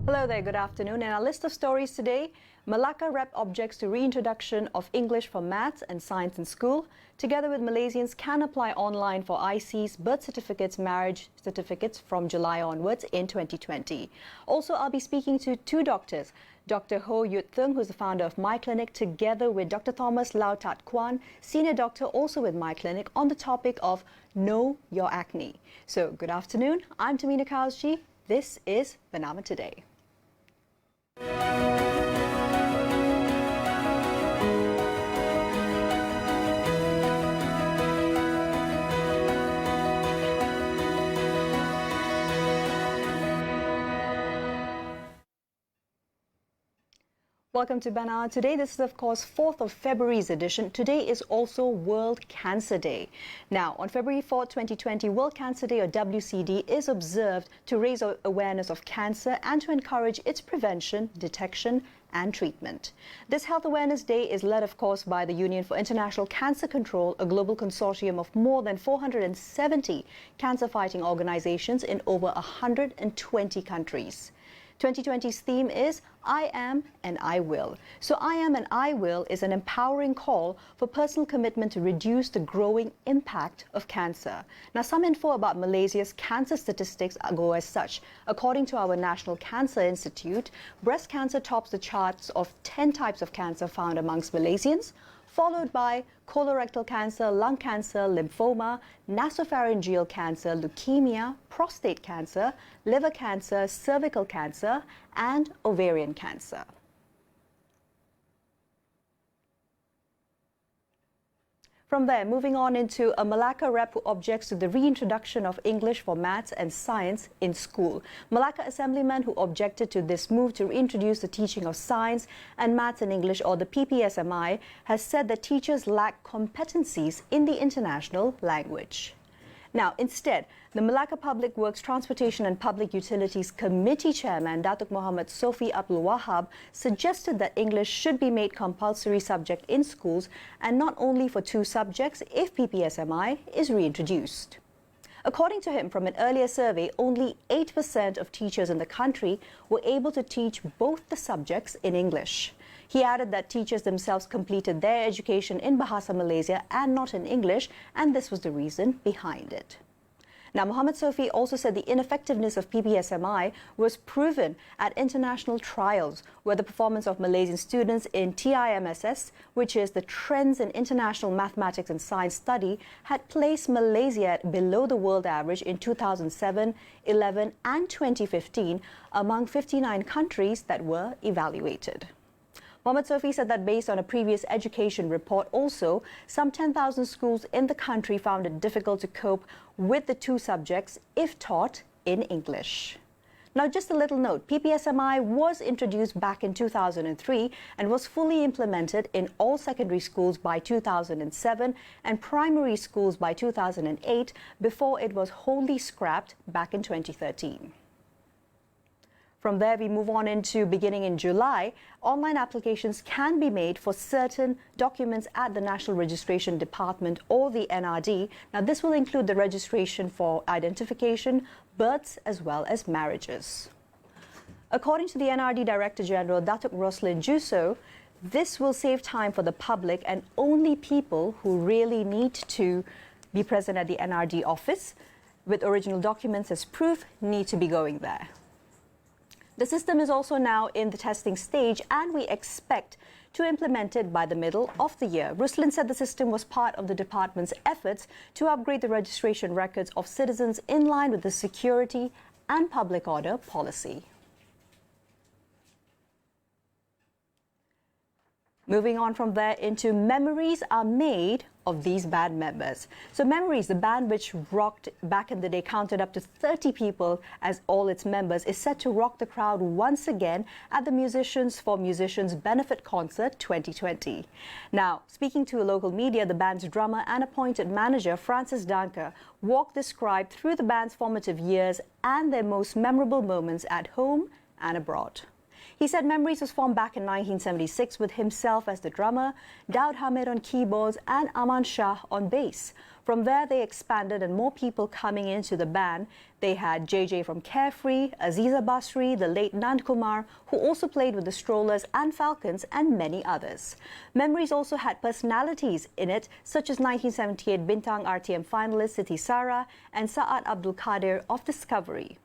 Hello there, good afternoon. In our list of stories today, Malacca rep objects to reintroduction of English for maths and science in school. Together with Malaysians can apply online for ICs, birth certificates, marriage certificates from July onwards in 2020. Also, I'll be speaking to two doctors, Dr. Ho Yut Thung, who's the founder of My Clinic, together with Dr. Thomas Lau Tat Kuan, senior doctor also with My Clinic, on the topic of Know Your Acne. So, good afternoon. I'm Tamina Kausji. This is Bernama Today. Welcome to Bernama Today. This is, of course, 4th of February's edition. Today is also World Cancer Day. Now, on February 4, 2020, World Cancer Day, or WCD, is observed to raise awareness of cancer and to encourage its prevention, detection, and treatment. This Health Awareness Day is led, of course, by the Union for International Cancer Control, a global consortium of more than 470 cancer-fighting organizations in over 120 countries. 2020's theme is I Am and I Will. So I Am and I Will is an empowering call for personal commitment to reduce the growing impact of cancer. Now, some info about Malaysia's cancer statistics go as such. According to our National Cancer Institute, breast cancer tops the charts of 10 types of cancer found amongst Malaysians, followed by colorectal cancer, lung cancer, lymphoma, nasopharyngeal cancer, leukemia, prostate cancer, liver cancer, cervical cancer, and ovarian cancer. From there, moving on into a Malacca rep who objects to the reintroduction of English for maths and science in school. Malacca Assemblyman who objected to this move to reintroduce the teaching of science and maths and English, or the PPSMI, has said that teachers lack competencies in the international language. Now, instead, the Malacca Public Works, Transportation and Public Utilities Committee Chairman, Datuk Muhammad Sofi Abdul Wahab, suggested that English should be made compulsory subject in schools and not only for 2 subjects if PPSMI is reintroduced. According to him, from an earlier survey, only 8% of teachers in the country were able to teach both the subjects in English. He added that teachers themselves completed their education in Bahasa Malaysia and not in English, and this was the reason behind it. Now, Muhammad Sofi also said the ineffectiveness of PPSMI was proven at international trials, where the performance of Malaysian students in TIMSS, which is the Trends in International Mathematics and Science Study, had placed Malaysia at below the world average in 2007, 11 and 2015 among 59 countries that were evaluated. Muhammad Sofi said that based on a previous education report also, some 10,000 schools in the country found it difficult to cope with the 2 subjects if taught in English. Now, just a little note, PPSMI was introduced back in 2003 and was fully implemented in all secondary schools by 2007 and primary schools by 2008 before it was wholly scrapped back in 2013. From there, we move on into beginning in July, online applications can be made for certain documents at the National Registration Department, or the NRD. Now, this will include the registration for identification, births, as well as marriages. According to the NRD Director General, Datuk Roslyn Juso, this will save time for the public, and only people who really need to be present at the NRD office with original documents as proof need to be going there. The system is also now in the testing stage, and we expect to implement it by the middle of the year. Ruslan said the system was part of the department's efforts to upgrade the registration records of citizens in line with the security and public order policy. Moving on from there into Memories Are Made of These Band Members. So Memories, the band which rocked back in the day, counted up to 30 people as all its members, is set to rock the crowd once again at the Musicians for Musicians Benefit Concert 2020. Now, speaking to a local media, the band's drummer and appointed manager, Francis Danker, walked this crowd through the band's formative years and their most memorable moments at home and abroad. He said Memories was formed back in 1976 with himself as the drummer, Daud Hamid on keyboards and Aman Shah on bass. From there, they expanded and more people coming into the band. They had JJ from Carefree, Aziza Basri, the late Nand Kumar, who also played with the Strollers and Falcons, and many others. Memories also had personalities in it, such as 1978 Bintang RTM finalist Siti Sarah and Saad Abdul Qadir of Discovery.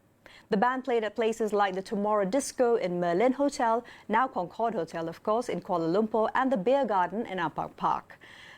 The band played at places like the Tomorrow Disco in Merlin Hotel, now Concord Hotel, of course, in Kuala Lumpur, and the Beer Garden in Ampang Park.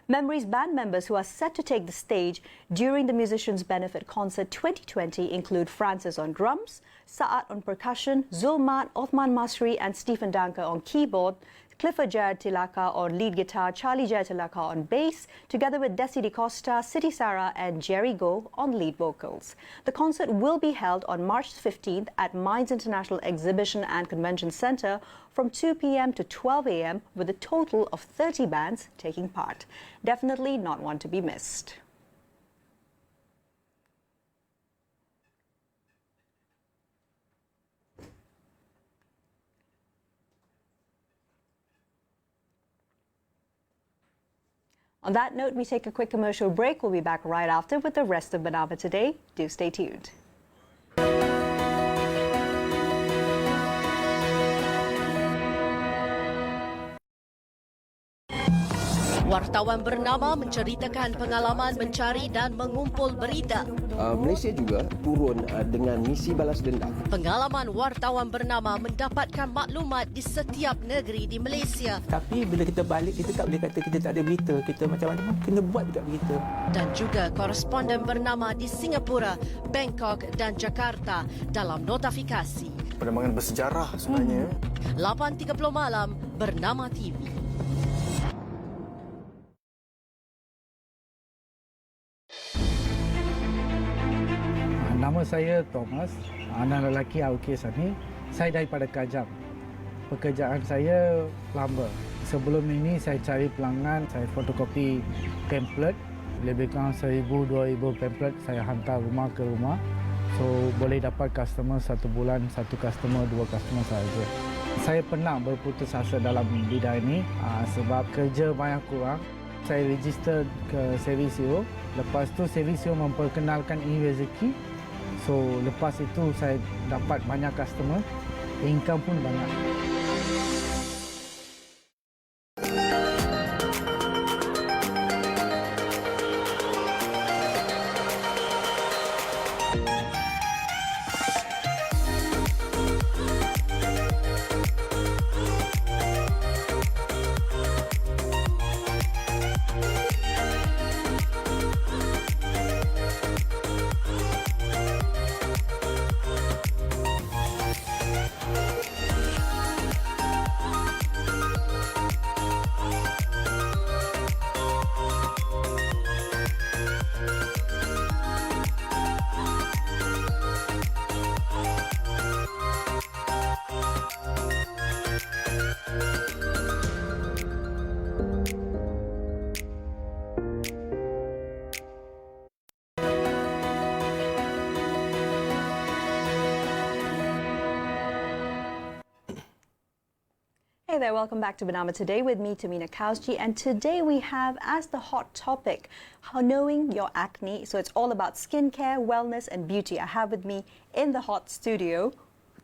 Memories band members who are set to take the stage during the Musicians Benefit Concert 2020 include Francis on drums, Saad on percussion, Zulmat, Othman Masri and Stephen Danker on keyboard, Clifford Jayatilaka on lead guitar, Charlie Jayatilaka on bass, together with Desi DeCosta, Siti Sarah and Jerry Go on lead vocals. The concert will be held on March 15th at Mines International Exhibition and Convention Centre from 2 p.m. to 12 a.m. with a total of 30 bands taking part. Definitely not one to be missed. On that note, we take a quick commercial break. We'll be back right after with the rest of Bernama Today. Do stay tuned. Wartawan bernama menceritakan pengalaman mencari dan mengumpul berita. Malaysia juga turun dengan misi balas dendam. Pengalaman wartawan bernama mendapatkan maklumat di setiap negeri di Malaysia. Tapi bila kita balik, kita tak boleh kata kita tak ada berita. Kita macam mana kena buat juga berita. Dan juga koresponden bernama di Singapura, Bangkok dan Jakarta dalam notifikasi. Penerbangan bersejarah sebenarnya. 8.30 malam, Bernama TV. Nama saya Thomas, anak lelaki AOK Sani. Saya daripada Kajang. Pekerjaan saya plumber. Sebelum ini saya cari pelanggan, saya fotokopi pamphlet. Lebih kurang 1,000-2,000 pamphlet saya hantar rumah ke rumah. So boleh dapat customer satu bulan, satu customer, dua customer sahaja. Saya pernah berputus asa dalam bidang ini sebab kerja banyak kurang. Saya register ke Freeview. Lepas tu Freeview memperkenalkan ini rezeki. So, lepas itu saya dapat banyak customer, income pun banyak. Hey there, welcome back to Bernama Today with me, Tamina Kausji, and today we have as the hot topic, how knowing your acne. So it's all about skincare, wellness and beauty. I have with me in the hot studio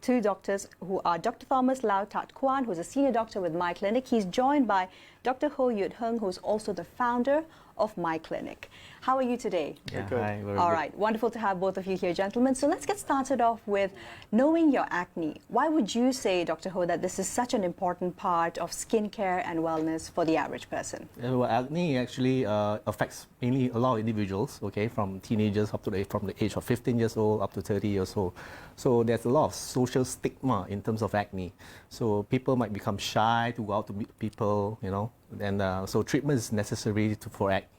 two doctors who are Dr. Thomas Lau Tat Kuan, who's a senior doctor with My Clinic. He's joined by Dr. Ho Yut Hung, who's also the founder of My Clinic. How are you today? Yeah, hi, All right, wonderful to have both of you here, gentlemen. So let's get started off with knowing your acne. Why would you say, Dr. Ho, that this is such an important part of skincare and wellness for the average person? Well, acne actually affects mainly a lot of individuals, okay, from teenagers up to from the age of 15 years old up to 30 years old. So there's a lot of social stigma in terms of acne. So people might become shy to go out to meet people, you know, and so treatment is necessary for acne.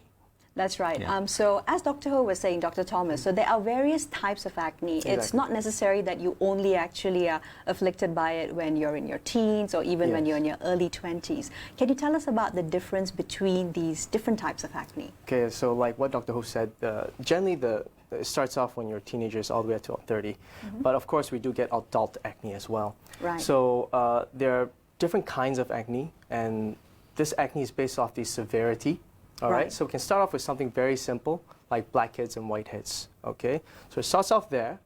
That's right. Yeah. So as Dr. Ho was saying, Dr. Thomas, so there are various types of acne. Exactly. It's not necessary that you only actually are afflicted by it when you're in your teens or even when Yes. you're in your early 20s. Can you tell us about the difference between these different types of acne? Okay, so like what Dr. Ho said, generally it starts off when you're teenagers all the way up to 30. But of course, we do get adult acne as well. Right. So there are different kinds of acne, and this acne is based off the severity All right. Right. So we can start off with something very simple, like blackheads and whiteheads. Okay. So it starts off there,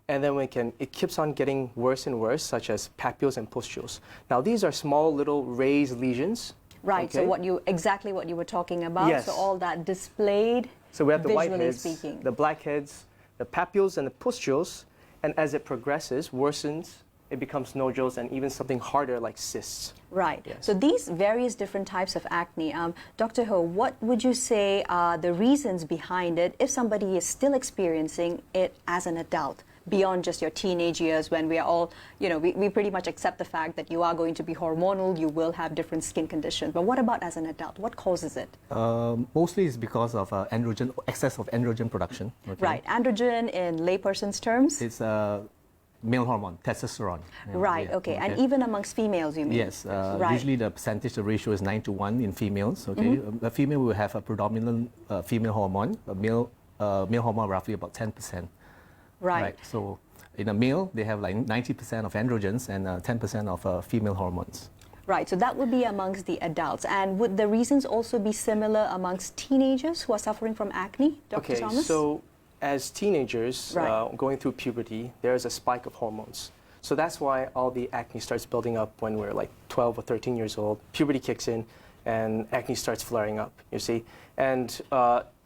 and then it keeps on getting worse and worse, such as papules and pustules. Now these are small little raised lesions. Right. Okay. So exactly what you were talking about. Yes. So all that displayed. So we have the visually whiteheads, speaking. the blackheads, the papules, and the pustules. And as it progresses, worsens, it becomes nodules and even something harder like cysts. Right. Yes. So these various different types of acne, Dr. Ho, what would you say are the reasons behind it if somebody is still experiencing it as an adult? Beyond just your teenage years, when we are all, we pretty much accept the fact that you are going to be hormonal, you will have different skin conditions. But what about as an adult? What causes it? Mostly it's because of excess of androgen production. Okay? Right. Androgen, in layperson's terms? It's male hormone, testosterone. Right. Yeah, Okay. And even amongst females, you mean? Yes, Right. usually the ratio is 9:1 in females. Okay, a female will have a predominant female hormone, a male hormone roughly about 10%. Right. So in a male, they have like 90% of androgens and 10% of female hormones. Right. So that would be amongst the adults. And would the reasons also be similar amongst teenagers who are suffering from acne, Dr. Okay, Thomas? so as teenagers Right. going through puberty, there is a spike of hormones. So that's why all the acne starts building up when we're like 12 or 13 years old. Puberty kicks in and acne starts flaring up, you see. And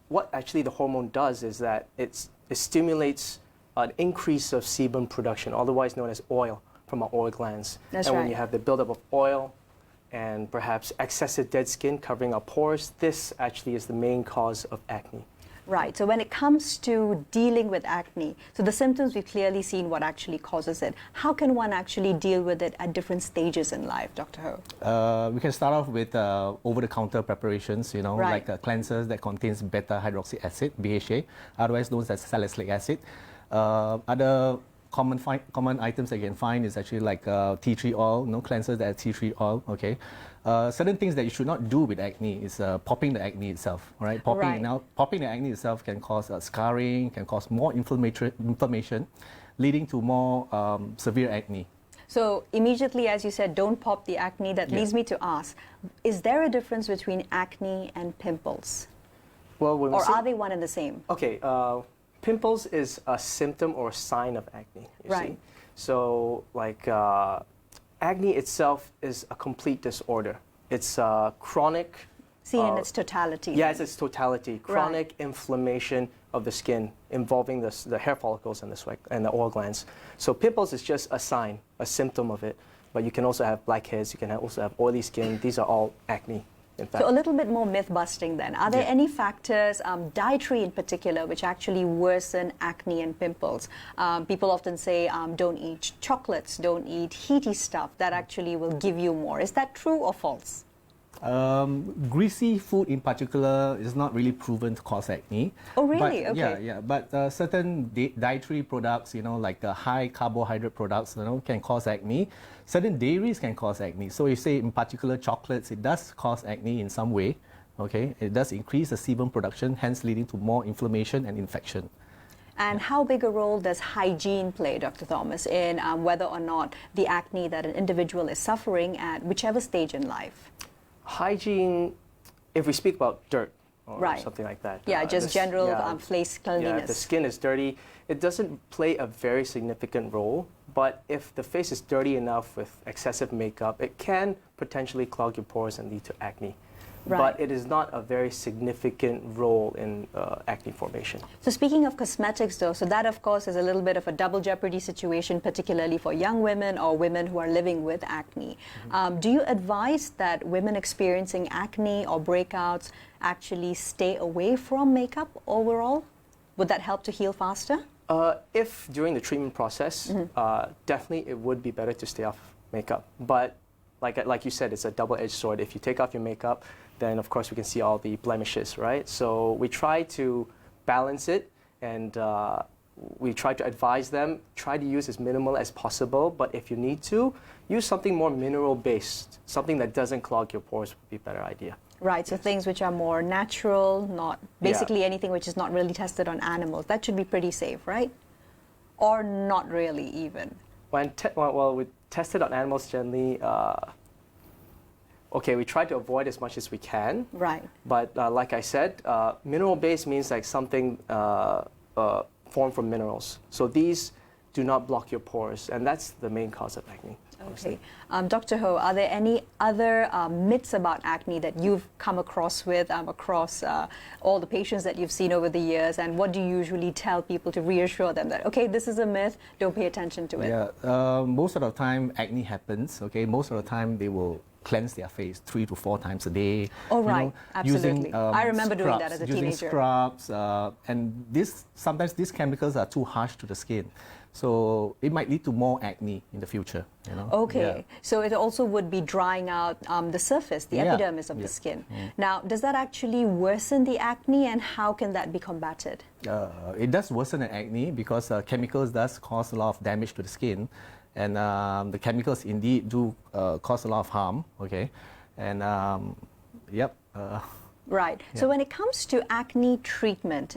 what actually the hormone does is that it stimulates an increase of sebum production, otherwise known as oil, from our oil glands. That's and when right. you have the buildup of oil and perhaps excessive dead skin covering our pores, this actually is the main cause of acne. Right. So when it comes to dealing with acne, so the symptoms, we've clearly seen what actually causes it. How can one actually deal with it at different stages in life, Dr. Ho? We can start off with over-the-counter preparations, Right. like cleansers that contains beta-hydroxy acid, BHA, otherwise known as salicylic acid. Other common items that you can find is actually like tea tree oil, cleansers that have tea tree oil, okay. Certain things that you should not do with acne is popping the acne itself, right? Popping the acne itself can cause scarring, can cause more inflammation, leading to more severe acne. So immediately, as you said, don't pop the acne. That leads me to ask, is there a difference between acne and pimples? Well, when we Or say- are they one and the same? Okay, pimples is a symptom or sign of acne, you Right. see. So, like, acne itself is a complete disorder. It's chronic. Seen in its totality. Yeah, then. it's its totality. Chronic inflammation of the skin involving the hair follicles and the sweat and the oil glands. So pimples is just a sign, a symptom of it. But you can also have blackheads. You can also have oily skin. These are all acne. In fact. So a little bit more myth busting then. Are there any factors, dietary in particular, which actually worsen acne and pimples? People often say don't eat chocolates, don't eat heaty stuff. That actually will give you more. Is that true or false? Greasy food in particular is not really proven to cause acne. Oh, really? But, Okay. Yeah. But certain dietary products, like high carbohydrate products, can cause acne. Certain dairies can cause acne. So you say in particular chocolates, it does cause acne in some way. Okay, it does increase the sebum production, hence leading to more inflammation and infection. And how big a role does hygiene play, Dr. Thomas, in whether or not the acne that an individual is suffering at whichever stage in life? Hygiene, if we speak about dirt or Right. something like that. Yeah, just general face Yeah, if the cleanliness. skin is dirty, it doesn't play a very significant role. But if the face is dirty enough with excessive makeup, it can potentially clog your pores and lead to acne. Right. But it is not a very significant role in acne formation. So speaking of cosmetics though, so that of course is a little bit of a double jeopardy situation, particularly for young women or women who are living with acne. Do you advise that women experiencing acne or breakouts actually stay away from makeup overall? Would that help to heal faster? If during the treatment process, definitely it would be better to stay off makeup. But like you said, it's a double-edged sword. If you take off your makeup, then of course we can see all the blemishes, right? So we try to balance it, and we try to advise them, try to use as minimal as possible, but if you need to, use something more mineral-based, something that doesn't clog your pores would be a better idea. Right, so things which are more natural, not basically anything which is not really tested on animals. That should be pretty safe, right? Or not really even? Well, we tested on animals generally. okay, we try to avoid as much as we can. Right. But like I said, mineral-based means like something formed from minerals. So these do not block your pores, and that's the main cause of acne. Okay. Dr. Ho, are there any other myths about acne that you've come across with across all the patients that you've seen over the years, and what do you usually tell people to reassure them that, okay, this is a myth, don't pay attention to it? Yeah, most of the time acne happens, okay? Most of the time they will cleanse their face 3 to 4 times a day. Oh, right. Absolutely. Using, I remember doing that as a using teenager. scrubs, and sometimes these chemicals are too harsh to the skin. So it might lead to more acne in the future, you know? Okay, Yeah. so it also would be drying out the surface, the epidermis of the skin. Now, does that actually worsen the acne, and how can that be combated? It does worsen the acne because chemicals does cause a lot of damage to the skin, and the chemicals indeed do cause a lot of harm, okay? And yep. Right, so when it comes to acne treatment,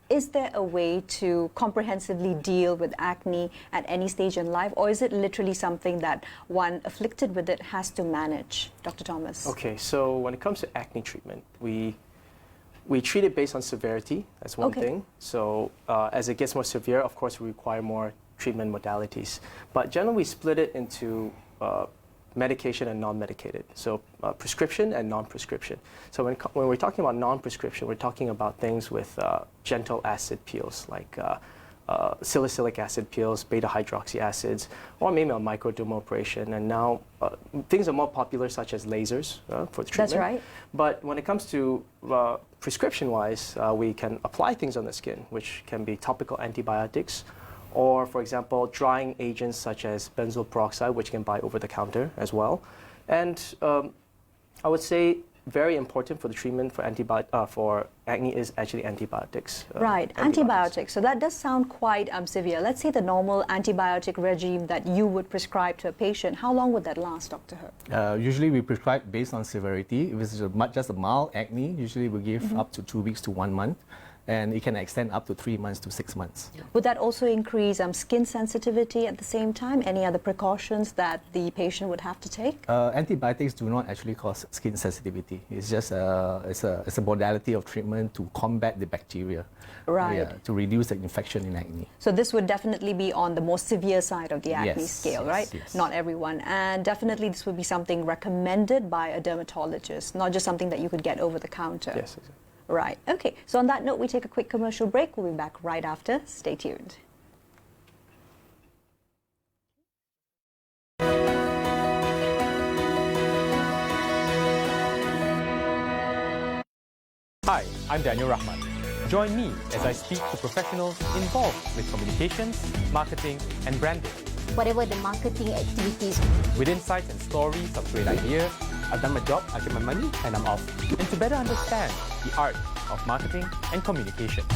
is there a way to comprehensively deal with acne at any stage in life, or is it literally something that one afflicted with it has to manage? Dr. Thomas. Okay, so when it comes to acne treatment, we treat it based on severity. That's one thing. So as it gets more severe, of course, we require more treatment modalities. But generally, we split it into medication and non-medicated. So prescription and non-prescription. So when we're talking about non-prescription, we're talking about things with gentle acid peels, like salicylic acid peels, beta-hydroxy acids, or maybe a microdermabrasion. And now things are more popular, such as lasers for the treatment. That's right. But when it comes to prescription-wise, we can apply things on the skin, which can be topical antibiotics, or, for example, drying agents such as benzoyl peroxide, which you can buy over the counter as well. And I would say very important for the treatment for acne is actually antibiotics. Right, antibiotics. So that does sound quite severe. Let's say the normal antibiotic regime that you would prescribe to a patient. How long would that last, Dr. Ho? Usually we prescribe based on severity. If it's just a mild acne, usually we give up to 2 weeks to 1 month. And it can extend up to 3 months to 6 months. Would that also increase skin sensitivity at the same time? Any other precautions that the patient would have to take? Antibiotics do not actually cause skin sensitivity. It's just it's a modality of treatment to combat the bacteria. Right. Yeah, to reduce the infection in acne. So this would definitely be on the more severe side of the acne Yes, scale, yes, right? yes. Not everyone. And definitely this would be something recommended by a dermatologist, not just something that you could get over the counter. Yes, exactly. Right. Okay. So on that note, we take a quick commercial break. We'll be back right after. Stay tuned. Hi, I'm Daniel Rahman. Join me as I speak to professionals involved with communications, marketing, and branding. Whatever the marketing activities. With insights and stories of great ideas, I've done my job, I get my money, and I'm off. And to better understand the art of marketing and communication.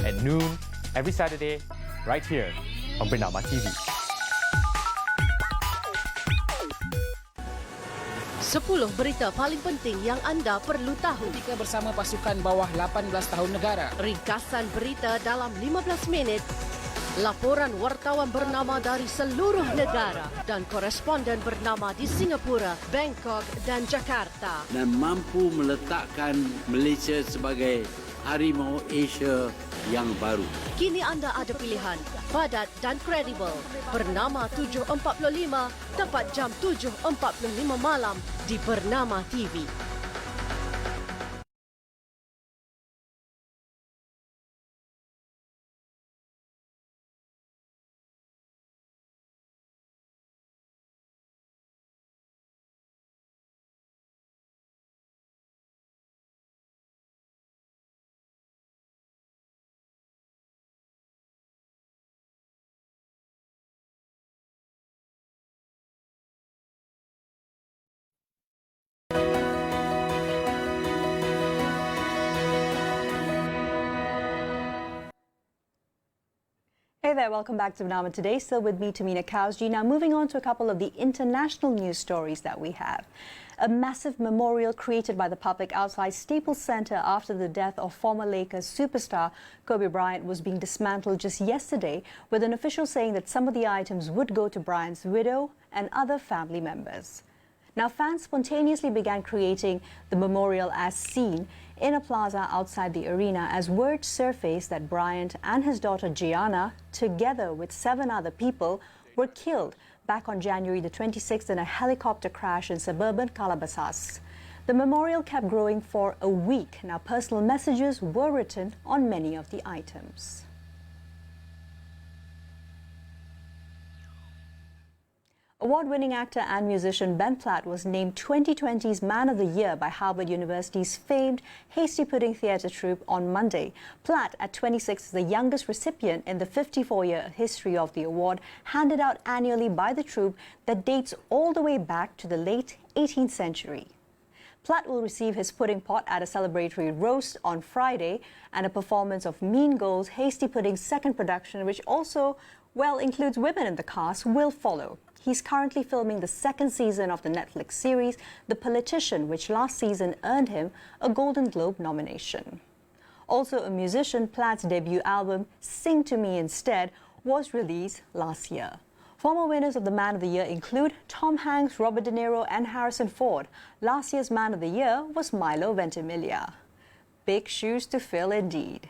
At noon, every Saturday, right here on Bernama TV. 10 berita paling penting yang anda perlu tahu. Kita bersama pasukan bawah 18 tahun negara. Ringkasan berita dalam 15 minit. Laporan wartawan bernama dari seluruh negara dan koresponden bernama di Singapura, Bangkok dan Jakarta. Dan mampu meletakkan Malaysia sebagai harimau Asia yang baru. Kini anda ada pilihan, padat dan kredibel. Bernama 7.45, tepat jam 7.45 malam di Bernama TV. Hey there, welcome back to Bernama Today. Still with me, Tamina Kausji. Now moving on to a couple of the international news stories that we have. A massive memorial created by the public outside Staples Center after the death of former Lakers superstar Kobe Bryant was being dismantled just yesterday, with an official saying that some of the items would go to Bryant's widow and other family members. Now, fans spontaneously began creating the memorial as seen in a plaza outside the arena as word surfaced that Bryant and his daughter Gianna, together with 7 other people, were killed back on January the 26th in a helicopter crash in suburban Calabasas. The memorial kept growing for a week. Now, personal messages were written on many of the items. Award-winning actor and musician Ben Platt was named 2020's Man of the Year by Harvard University's famed Hasty Pudding Theatre troupe on Monday. Platt, at 26, is the youngest recipient in the 54-year history of the award, handed out annually by the troupe that dates all the way back to the late 18th century. Platt will receive his pudding pot at a celebratory roast on Friday, and a performance of Mean Girls, Hasty Pudding's second production, which also, includes women in the cast, will follow. He's currently filming the second season of the Netflix series The Politician, which last season earned him a Golden Globe nomination. Also a musician, Platt's debut album, Sing to Me Instead, was released last year. Former winners of the Man of the Year include Tom Hanks, Robert De Niro and Harrison Ford. Last year's Man of the Year was Milo Ventimiglia. Big shoes to fill indeed.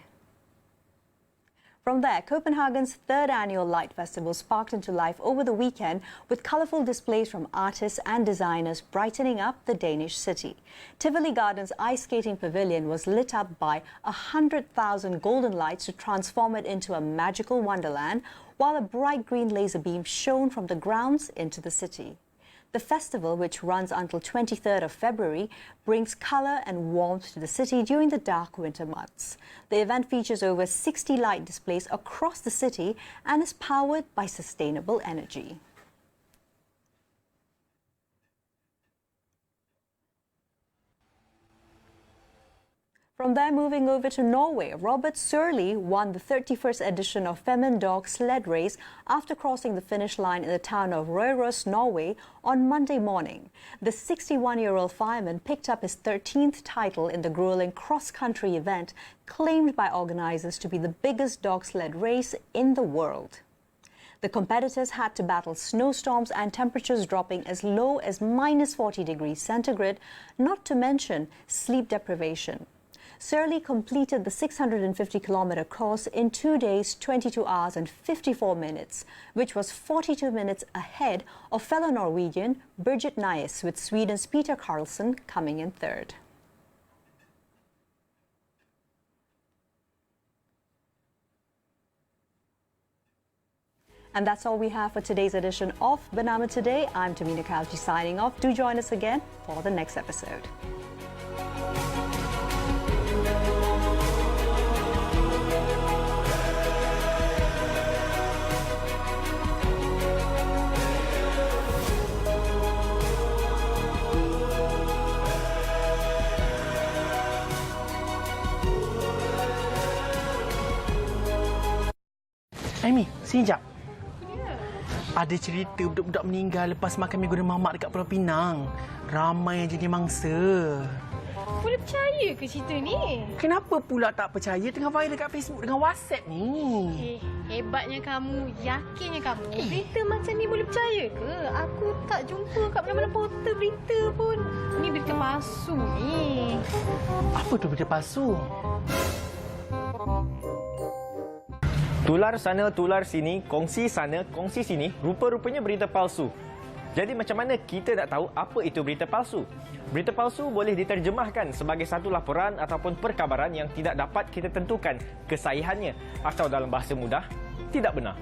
From there, Copenhagen's 3rd annual Light Festival sparked into life over the weekend with colourful displays from artists and designers brightening up the Danish city. Tivoli Gardens ice skating pavilion was lit up by 100,000 golden lights to transform it into a magical wonderland, while a bright green laser beam shone from the grounds into the city. The festival, which runs until 23rd of February, brings colour and warmth to the city during the dark winter months. The event features over 60 light displays across the city and is powered by sustainable energy. From there, moving over to Norway, Robert Sørli won the 31st edition of Femmen Dog Sled Race after crossing the finish line in the town of Røros, Norway, on Monday morning. The 61-year-old fireman picked up his 13th title in the grueling cross-country event, claimed by organisers to be the biggest dog sled race in the world. The competitors had to battle snowstorms and temperatures dropping as low as -40 degrees centigrade, not to mention sleep deprivation. Sørli completed the 650-kilometre course in 2 days, 22 hours and 54 minutes, which was 42 minutes ahead of fellow Norwegian Birgit Nies, with Sweden's Peter Karlsson coming in 3rd. And that's all we have for today's edition of Bernama Today. I'm Tamina Kalji signing off. Do join us again for the next episode. Amy, sini jap. Ada cerita budak-budak meninggal lepas makan mi goreng mamak dekat Pulau Pinang. Ramai yang jadi mangsa. Boleh percaya ke cerita ni? Kenapa pula tak percaya tengah viral dekat Facebook dengan WhatsApp ni? Hebatnya kamu. Yakinnya kamu. Berita macam ni boleh percaya ke? Aku tak jumpa kat mana-mana portal berita pun. Ni berita palsu ni. Apa tu berita palsu? Tular sana, tular sini, kongsi sana, kongsi sini, rupa-rupanya berita palsu. Jadi macam mana kita nak tahu apa itu berita palsu? Berita palsu boleh diterjemahkan sebagai satu laporan ataupun perkabaran yang tidak dapat kita tentukan kesahihannya atau dalam bahasa mudah, tidak benar.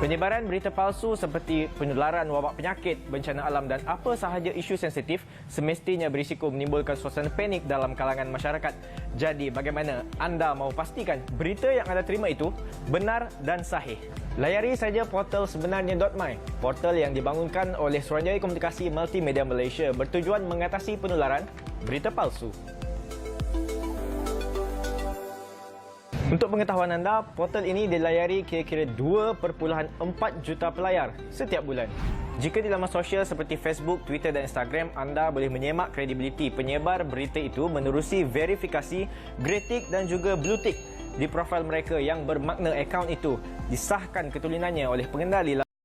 Penyebaran berita palsu seperti penularan wabak penyakit, bencana alam dan apa sahaja isu sensitif semestinya berisiko menimbulkan suasana panik dalam kalangan masyarakat. Jadi bagaimana anda mahu pastikan berita yang anda terima itu benar dan sahih? Layari saja portal sebenarnya.my, portal yang dibangunkan oleh Suruhanjaya Komunikasi Multimedia Malaysia bertujuan mengatasi penularan berita palsu. Untuk pengetahuan anda, portal ini dilayari kira-kira 2.4 juta pelayar setiap bulan. Jika di laman sosial seperti Facebook, Twitter dan Instagram, anda boleh menyemak kredibiliti penyebar berita itu menerusi verifikasi, grey tick dan juga blue tick. di profil mereka yang bermakna akaun itu disahkan ketulinannya oleh pengendali